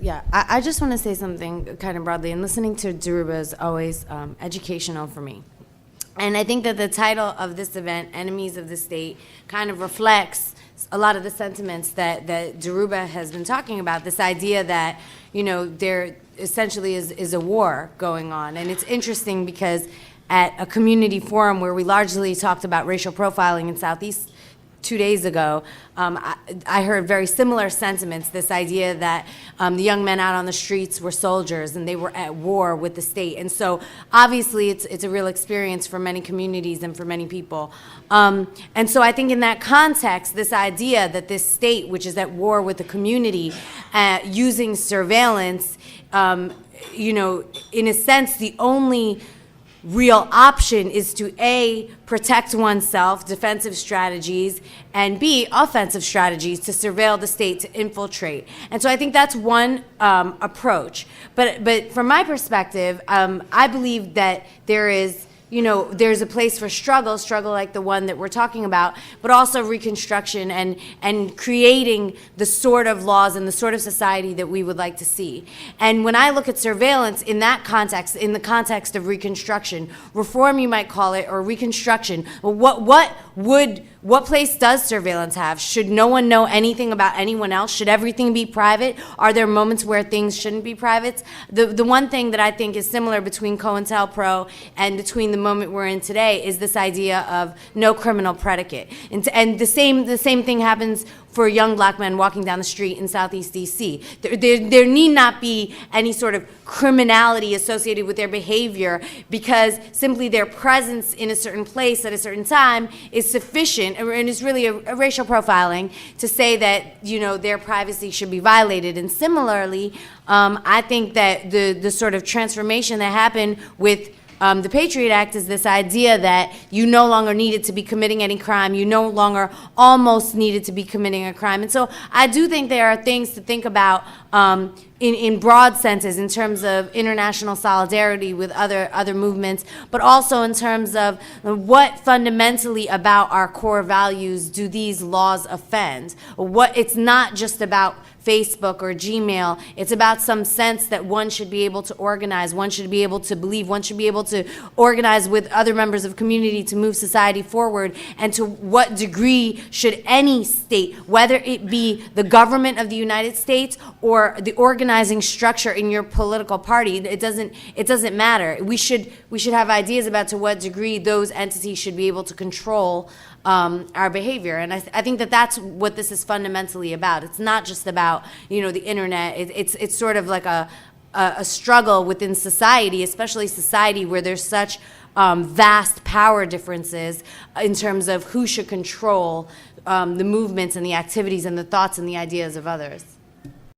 Yeah, I just want to say something kind of broadly, and listening to Dhoruba is always educational for me. And I think that the title of this event, Enemies of the State, kind of reflects a lot of the sentiments that Dhoruba has been talking about, this idea that, there essentially is a war going on. And it's interesting because at a community forum where we largely talked about racial profiling in Southeast 2 days ago, I heard very similar sentiments, this idea that the young men out on the streets were soldiers and they were at war with the state. And so obviously it's a real experience for many communities and for many people. And so I think in that context, this idea that this state, which is at war with the community, using surveillance, in a sense, the only real option is to A, protect oneself, defensive strategies, and B, offensive strategies to surveil the state, to infiltrate. And so I think that's one approach. But from my perspective, I believe that there is, there's a place for struggle like the one that we're talking about, but also reconstruction and creating the sort of laws and the sort of society that we would like to see. And when I look at surveillance in that context, in the context of reconstruction, reform you might call it, or reconstruction, what place does surveillance have? Should no one know anything about anyone else? Should everything be private? Are there moments where things shouldn't be private? The one thing that I think is similar between COINTELPRO and between the moment we're in today is this idea of no criminal predicate. And the same thing happens for young black men walking down the street in Southeast D.C. There need not be any sort of criminality associated with their behavior, because simply their presence in a certain place at a certain time is sufficient, and it's really a racial profiling to say that their privacy should be violated. And similarly, I think that the sort of transformation that happened with the Patriot Act is this idea that you no longer needed to be committing any crime. You no longer almost needed to be committing a crime. And so I do think there are things to think about in broad senses, in terms of international solidarity with other movements, but also in terms of what fundamentally about our core values do these laws offend. It's not just about Facebook or Gmail. It's about some sense that one should be able to organize, one should be able to believe, one should be able to organize with other members of community to move society forward. And to what degree should any state, whether it be the government of the United States or the organizing structure in your political party, it doesn't matter. We should have ideas about to what degree those entities should be able to control our behavior. And I think that that's what this is fundamentally about. It's not just about the internet. It's sort of like a struggle within society, especially society where there's such vast power differences in terms of who should control the movements and the activities and the thoughts and the ideas of others.